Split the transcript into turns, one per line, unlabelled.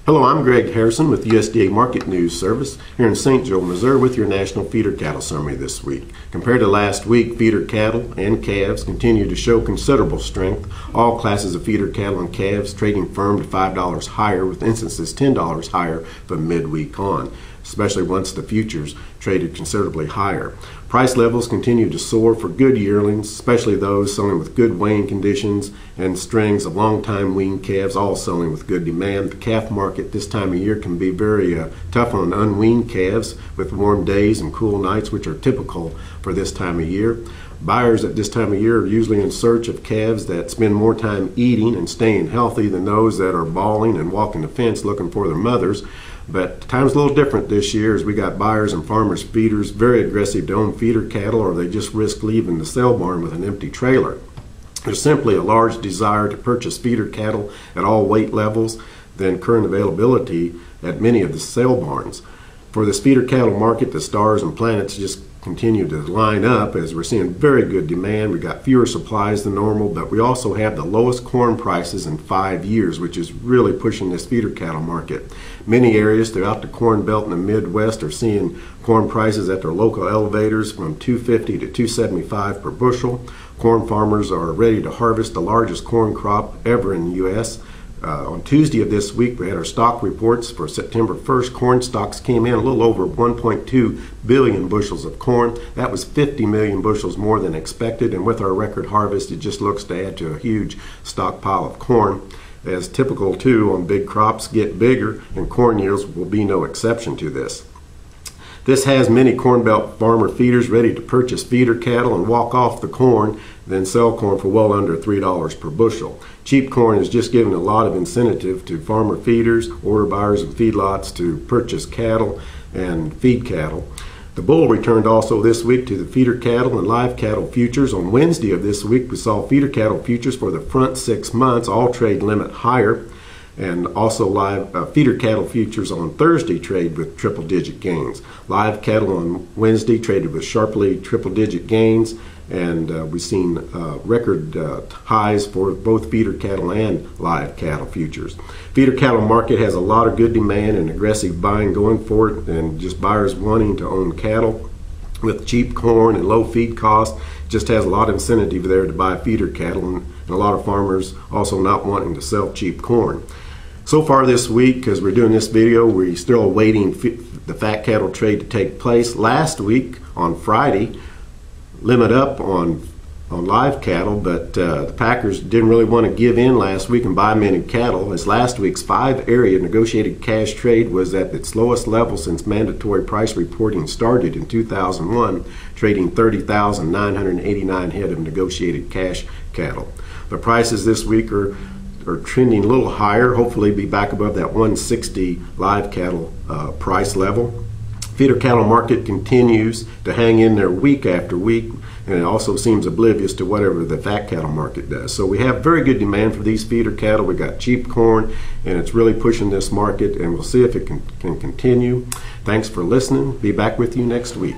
Hello, I'm Greg Harrison with USDA Market News Service here in St. Joe, Missouri with your National Feeder Cattle Summary this week. Compared to last week, feeder cattle and calves continue to show considerable strength. All classes of feeder cattle and calves trading firm to $5 higher, with instances $10 higher from midweek on, especially once the futures traded considerably higher. Price levels continue to soar for good yearlings, especially those selling with good weighing conditions, and strings of long-time weaned calves all selling with good demand. The calf market this time of year can be very tough on unweaned calves with warm days and cool nights, which are typical for this time of year. Buyers at this time of year are usually in search of calves that spend more time eating and staying healthy than those that are bawling and walking the fence looking for their mothers. But time's a little different this year, as we got buyers and farmers feeders very aggressive to own feeder cattle, or they just risk leaving the sale barn with an empty trailer. There's simply a large desire to purchase feeder cattle at all weight levels than current availability at many of the sale barns. For this feeder cattle market, the stars and planets just continue to line up as we're seeing very good demand. We got fewer supplies than normal, but we also have the lowest corn prices in 5 years, which is really pushing this feeder cattle market. Many areas throughout the corn belt in the Midwest are seeing corn prices at their local elevators from $2.50 to $2.75 per bushel. Corn farmers are ready to harvest the largest corn crop ever in the U.S. On Tuesday of this week, we had our stock reports for September 1st. Corn stocks came in a little over 1.2 billion bushels of corn. That was 50 million bushels more than expected, and with our record harvest, it just looks to add to a huge stockpile of corn. As typical too, on big crops get bigger, and corn yields will be no exception to this. This has many Corn Belt farmer feeders ready to purchase feeder cattle and walk off the corn, then sell corn for well under $3 per bushel. Cheap corn is just giving a lot of incentive to farmer feeders, order buyers, and feedlots to purchase cattle and feed cattle. The bull returned also this week to the feeder cattle and live cattle futures. On Wednesday of this week, we saw feeder cattle futures for the front 6 months all trade limit higher, and also live feeder cattle futures on Thursday trade with triple-digit gains. Live cattle on Wednesday traded with sharply triple-digit gains, and we've seen record highs for both feeder cattle and live cattle futures. Feeder cattle market has a lot of good demand and aggressive buying going for it, and just buyers wanting to own cattle with cheap corn and low feed costs. Just has a lot of incentive there to buy feeder cattle, and a lot of farmers also not wanting to sell cheap corn. So far this week, as we're doing this video, we're still awaiting the fat cattle trade to take place. Last week on Friday, limit up on live cattle, but the packers didn't really want to give in last week and buy many cattle, as last week's 5-area negotiated cash trade was at its lowest level since mandatory price reporting started in 2001, trading 30,989 head of negotiated cash cattle. The prices this week are trending a little higher, hopefully be back above that 160 live cattle price level. Feeder cattle market continues to hang in there week after week, and it also seems oblivious to whatever the fat cattle market does. So we have very good demand for these feeder cattle. We got cheap corn, and it's really pushing this market, and we'll see if it can continue. Thanks for listening. Be back with you next week.